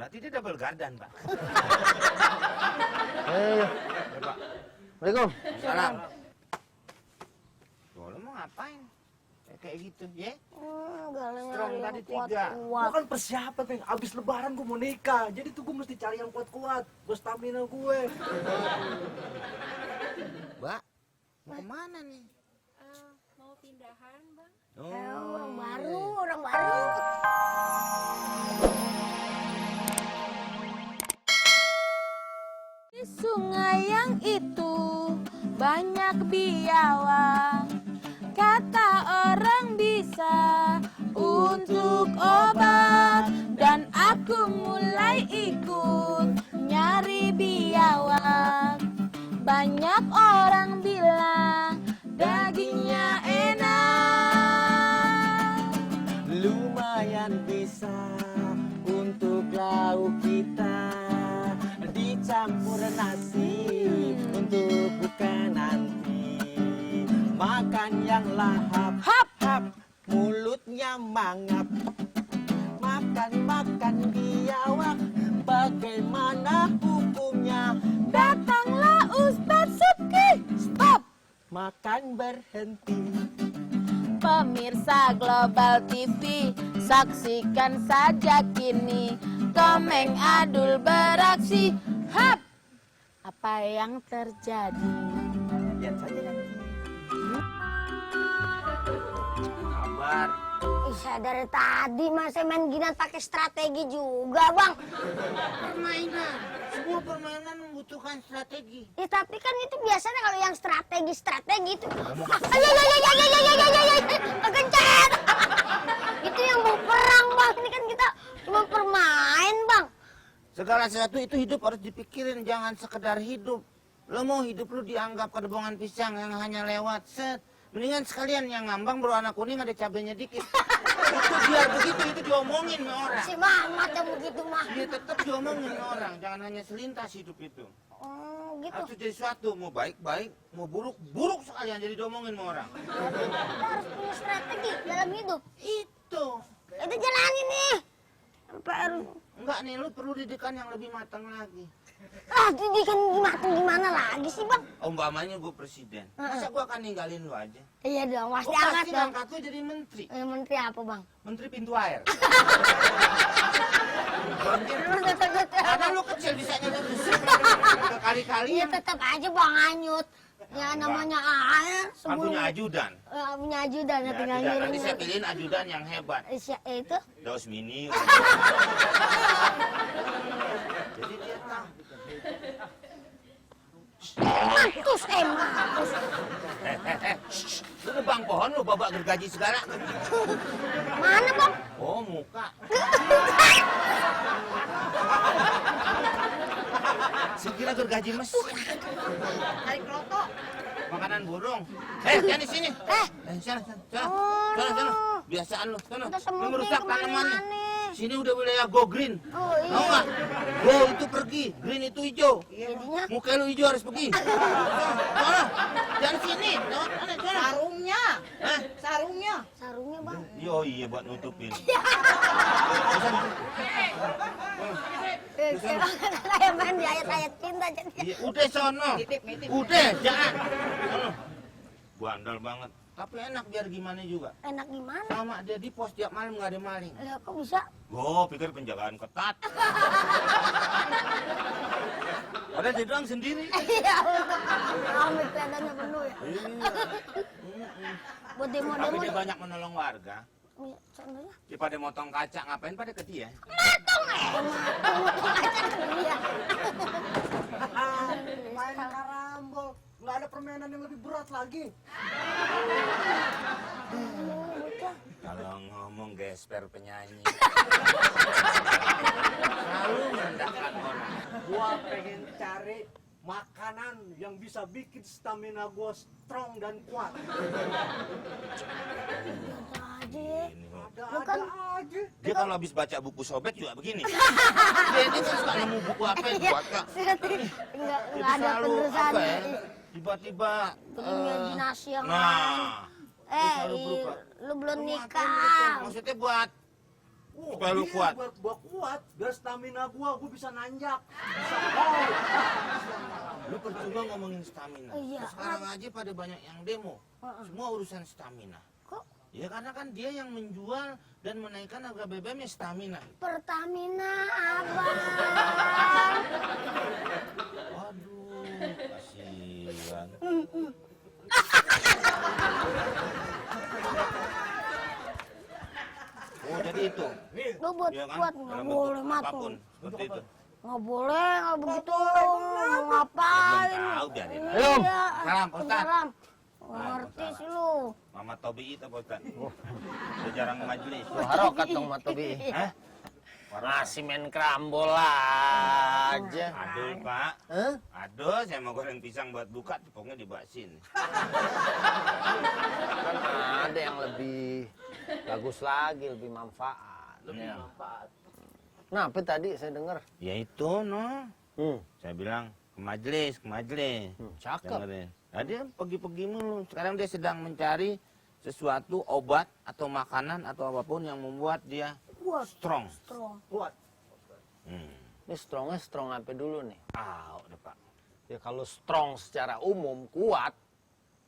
Berarti dia double gardan, Pak. Pak. Assalamualaikum. Salam. Tuh, lo mau ngapain? Kayak gitu, ya? Galanya Strong yang tadi kuat. 3. Gua kan persiapan, Peng. Abis lebaran gua mau nikah. Jadi tuh gua mesti cari yang kuat-kuat. Buat stamina gue. Mbak, mau kemana nih? Mau pindahan, Bang. Orang baru, orang baru. Di sungai yang itu banyak biawak. Kata orang bisa untuk obat. Dan aku mulai ikut nyari biawak. Banyak orang bilang dagingnya enak. Lumayan bisa untuk lauk kita, dicampur nasi untuk buka nanti. Makan yang lahap, Hap! hap, mulutnya mangap. Makan biawak, bagaimana hukumnya? Datanglah Ustadz Subki. Stop! Makan berhenti. Pemirsa Global TV, saksikan saja kini Komeng Adul beraksi. Hap! Apa yang terjadi? Lihat saja nanti. Kabar. Saya dari tadi masih main ginian pakai strategi juga, Bang. Permainan. Sebuah permainan membutuhkan strategi. Ya tapi kan itu biasanya kalau yang strategi itu. Kencet. Itu yang mau perang, Bang. Ini kan kita cuma permain, Bang. Segala sesuatu itu hidup harus dipikirin, jangan sekedar hidup. Lo mau hidup lu dianggap kedebongan pisang yang hanya lewat, set. Mendingan sekalian yang ngambang berwarna kuning ada cabenya dikit. Itu biar begitu, itu diomongin sama orang. Si Mamat yang begitu, mah. Dia tetap diomongin sama orang, jangan hanya selintas hidup itu. Oh, gitu. Harus jadi suatu, mau baik-baik, mau buruk sekalian jadi diomongin sama orang. Kita harus punya strategi dalam hidup. Itu. Itu jalanin nih. Sampai harus... Enggak nih, lu perlu didikan yang lebih matang lagi. Didikan gimana lagi sih, Bang? Umpamanya gue presiden, masa gue akan ninggalin lu aja? Iya dong, pasti Gue angkat pasti dong. ngangkat lu jadi menteri. Menteri apa, Bang? Menteri pintu air. Karena lu kecil bisanya lu kali-kali Iya tetap aja, Bang, hanyut. Ya namanya air. kan punya ajudan. Punya ajudan, Ya, tinggal tidak. ngirim. Nanti saya pilihin ajudan yang hebat. Itu? Daus mini. Jadi dia tahu. Makus, makus. Lu nebang pohon lu babak gergaji segala. Mana, Bang? Oh, muka. Sekira gergaji mesin. Tarik loto. Makanan burung. Jangan di sini. Sana. Sana. Biasaan lu. Sana. Kita semua Lu merusak kemana-mana. tanamannya. Sini udah wilayah go green. Oh, iya. Tahu nggak? Go itu pergi, green itu hijau. Jadinya? Muka lu hijau harus pergi. Sana. Jangan sini. Sana. Sarungnya, Hah? sarungnya. Sarungnya, Bang. Yo iya buat nutupin. Kayak main di ayat-ayat cinta jadi. Iya, udah sono. Nitip. Udah, jangan. Sono. Bandel banget. Tapi enak biar gimana juga. Enak gimana? Sama dia di pos tiap malam nggak ada maling. Lah, kok bisa? Gue pikir penjagaan ketat. Padahal dia doang sendiri. Iya, amit kelihatannya penuh ya. Iya. Buat Tapi demo-demo. dia banyak menolong warga. Iya, contohnya. Dia pada motong kaca, ngapain pada ke dia? Potong aja ke dia. Main karambol. Nggak ada permainan yang lebih berat lagi. Kalau ngomong gesper penyanyi. Selalu merendahkan orang. Gua pengen cari makanan yang bisa bikin stamina gua strong dan kuat. Aja. Ada aja. Dia kalau habis baca buku sobek juga begini. Dia kan suka nemu buku apa yang Iya, buat Kak. Enggak Jadi ada selalu penerusan. apa ya, tiba-tiba Imajinasi yang nah, lain. dia selalu berubah. Lu belum Lu ngapain nikah. gitu? Maksudnya buat Supaya lu iya, kuat. Biar gua kuat, biar stamina gua bisa nanjak. Lu percuma ngomongin stamina. Iya. Sekarang aja pada banyak yang demo. Semua urusan stamina. Kok Ya karena kan dia yang menjual dan menaikkan harga BBM ya stamina. Pertamina, abang? Waduh, kasihan. Oh jadi itu. Lu buat Iya kan? kuat, nggak Dalam boleh bentuk matu. apapun, seperti itu. Nggak boleh, nggak begitu. Mau ngapain? Belum tahu, biarin aja. Iya. Salam, Pak Ustadz. Salam. Nggak ngerti sih lu. Mama Tobi itu Pak Ustadz. Udah jarang majelis. Harokat dong Matobi. Hah? Masih main kerambol aja. Aduh Pak. Hah? Aduh, saya mau goreng pisang buat buka, tepungnya dibasin. Kan ada yang lebih bagus lagi, lebih manfaat. Ya. Nah, apa tadi saya dengar? Ya itu, no. Saya bilang ke majelis, Cakep. Dengerin. Nah, dia pergi-pergi mulu. Sekarang dia sedang mencari sesuatu obat atau makanan atau apapun yang membuat dia strong. Kuat. Ini strongnya strong apa dulu nih? Udah Pak. Ya kalau strong secara umum kuat,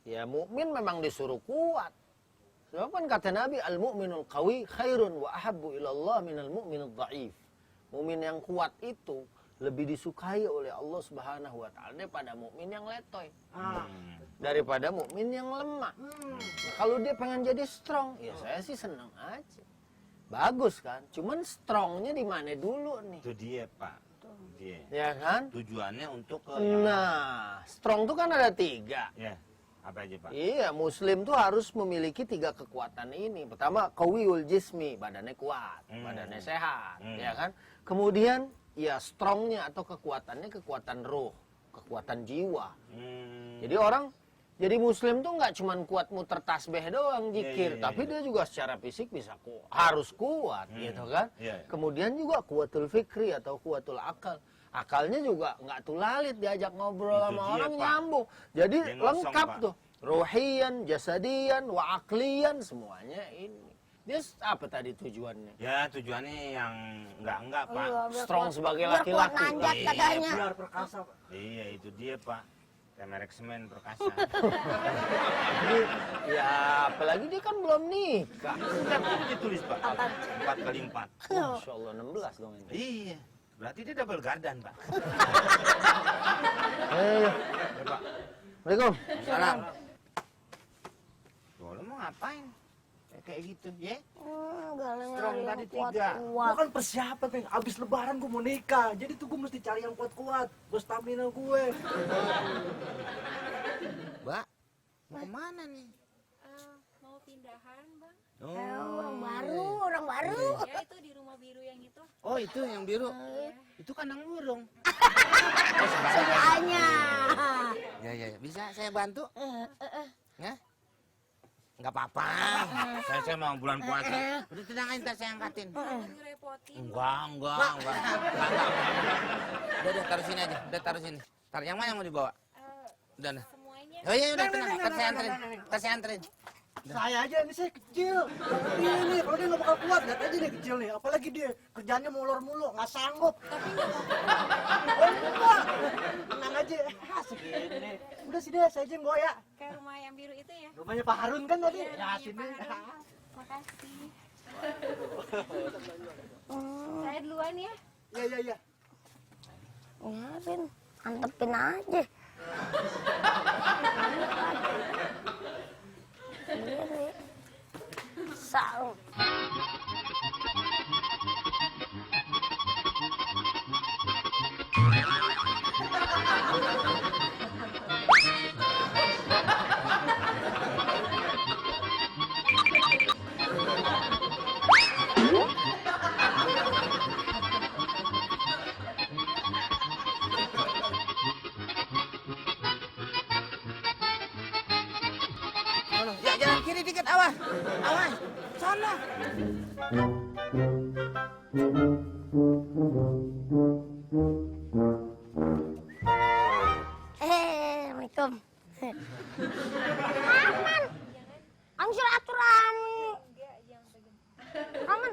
ya mukmin memang disuruh kuat. Sebab kan kata Nabi, al-mu'minul qawi khairun wa ahabbu ilallah minal mu'minul dha'if. Mukmin yang kuat itu lebih disukai oleh Allah Subhanahu wa taala daripada mukmin yang letoy. Daripada mukmin yang lemah. Nah, kalau dia pengen jadi strong, ya saya sih senang aja. Bagus kan? Cuman strongnya di mana dulu nih? Itu dia Pak. Dia. Ya kan? Tujuannya untuk ke yang... Nah, strong tuh kan ada 3. Ya, apa aja Pak? Iya, muslim tuh harus memiliki 3 kekuatan ini. Pertama, qawiyul jismi, badannya kuat, badannya sehat, ya kan? Kemudian, ya strongnya atau kekuatannya kekuatan roh, kekuatan jiwa. Jadi orang jadi muslim tuh nggak cuman kuat muter tasbih doang zikir, tapi dia juga secara fisik bisa harus kuat, gitu kan? Kemudian juga kuatul fikri atau kuatul akal. Akalnya juga nggak tulalit, diajak ngobrol Itu sama dia, orang Pak. nyambung. Jadi Dia ngosong, lengkap Pak. tuh. Rohian, jasadian, wa aklian, semuanya ini. Dia apa tadi tujuannya? Ya tujuannya yang enggak Pak. Iya, biar Strong kuat- sebagai biar kuat laki-laki. nanjak Iya, katanya. Biar perkasa, Pak. Iya itu dia Pak. Kayak merek semen perkasa. Ya, apalagi dia kan belum nikah. Sudah ditulis Pak. 4x4. Masya Allah, 16 dong ini. Iya. Berarti dia double gardan Pak. Eh, Ya Pak. Assalamualaikum. Salam. Tuh, lo mau ngapain? Kayak gitu, ya? Galanya Strong yang tadi 3. Gua kuat-kuat. kan persiapan, Bang. Abis lebaran gua mau nikah. Jadi tuh gua mesti cari yang kuat-kuat. Buat stamina gue. Mbak, mau kemana nih? Mau pindahan, Bang. Orang baru, orang baru. Ya, itu di rumah biru yang itu. Oh itu yang biru. Itu kandang burung. Semuanya. Ya. Bisa saya bantu? Ya? Nggak apa-apa. Saya mau bulan puasa. Udah tenang aja, ntar saya angkatin. Ngerepotin. Enggak. Udah, taruh sini aja. Udah taruh sini. Taruh yang mana yang mau dibawa? Udah. Semuanya. Oh iya, udah tenang. Ntar saya anterin. Saya aja, ini saya kecil. Ini kalau dia nggak bakal kuat, lihat aja dia kecil nih. Apalagi dia kerjanya molor mulu, nggak sanggup. Oh enggak, tenang aja. Segini. Udah sih deh, saya aja yang bawa ya. Ke rumah yang biru itu ya. Rumahnya Pak Harun kan tadi. Iya, Ya rumahnya sini. Pak Harun. Makasih. Saya duluan ya. Iya. Biarin, antepin aja. Sendiri. Saung. Ya, jalan kiri dikit, awas. Sono. Assalamualaikum. Aman. Angsur aturan. Aman.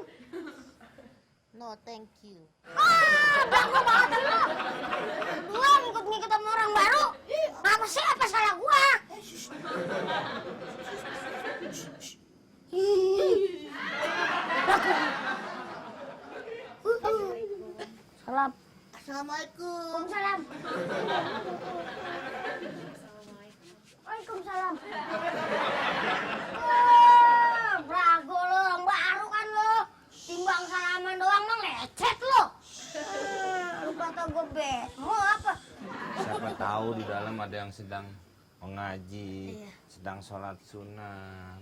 thank you. Ah, bangga banget sih lo. Gua ngikut-ngikut sama orang baru. Apa sih, apa salah gua? Salam. Assalamualaikum. Waalaikumsalam. Waalaikumsalam. Brago lo, orang baru kan lo. Timbang salaman doang mah lecet lo. Lu kata gue bemo apa? Siapa tahu di dalam ada yang sedang mengaji, Iya. sedang sholat sunat.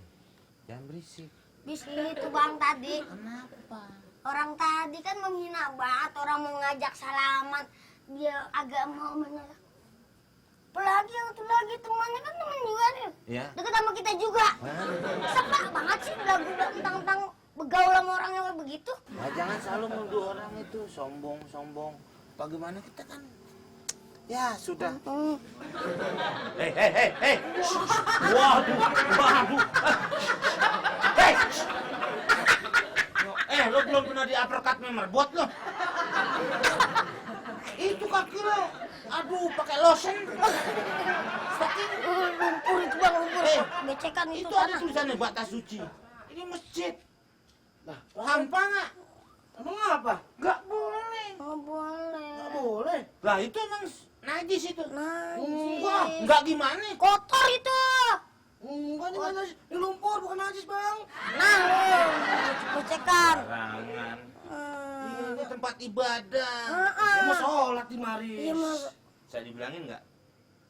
Jangan berisik. Bis itu bang tadi. Kenapa? Orang tadi kan menghina banget, orang mau ngajak salaman. Dia agak mau menolak. Apalagi yang itu lagi temannya kan teman juga nih. Ya. Deket sama kita juga. Sepak banget sih belagu tentang begaul sama orang yang kayak begitu. Nah, jangan selalu menuduh orang itu sombong. Bagaimana kita kan? Ya sudah. Hei. Waduh. Hei. Lo belum pernah di uppercut memerbot lo. Itu kaki lo. Aduh, pakai lotion. Saking Lumpur itu bang, lumpur. Eh, Becekan itu itu ada sana. tulisannya batas suci. Ini masjid. Nah, hampa nggak? Emang apa? Nggak boleh. Nggak boleh. Nggak boleh. Lah itu emang najis itu. Najis. Wah, nggak gimana? Kotor itu. Enggak, ini najis. Ini lumpur, bukan najis, Bang. Nah, lu. Becekan. Barangan. Ini tempat ibadah. Saya mau sholat di mari. Iya, Mas. Saya dibilangin nggak?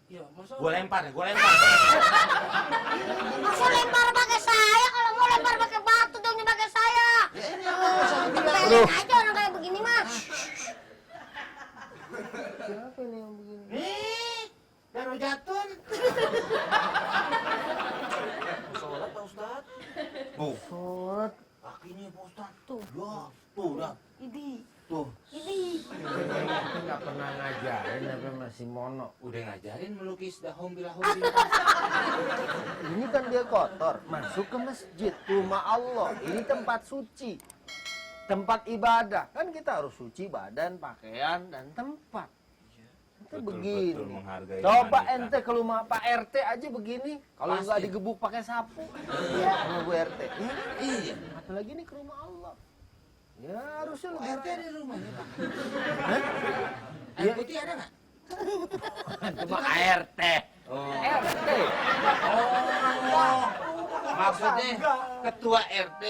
Iya, masa? Gue lempar. Masa lempar pakai saya? Kalau mau lempar pakai batu dong, jangan pakai saya. Ya ini apa saya bilang? Pelek aja orang kayak begini mah. Siapa ini yang begini? Nih, Daro Jatun. Sholat, Pak Ustaz. Oh, Sholat. kakinya Pak Ustaz. Tuh. Ya, tuh dah. Ini. Tuh, Ini. Kita nggak pernah ngajarin tapi masih mono. udah ngajarin melukis dahom bilahom. Ini kan dia kotor, masuk ke masjid, rumah Allah. Ini tempat suci, tempat ibadah. Kan kita harus suci badan, pakaian, dan tempat. Itu begini. Betul menghargai Coba wanita. ente ke rumah Pak RT aja begini. Kalau Pasti. nggak digebuk pakai sapu. Iya, sama Bu RT. Ya, Iya. apalagi ini ke rumah Allah. Ya harusnya lebih RT ada di rumahnya, Pak. Hah? Air putih ada nggak? Cuma ART. Oh. RT. Oh. Maksudnya ketua RT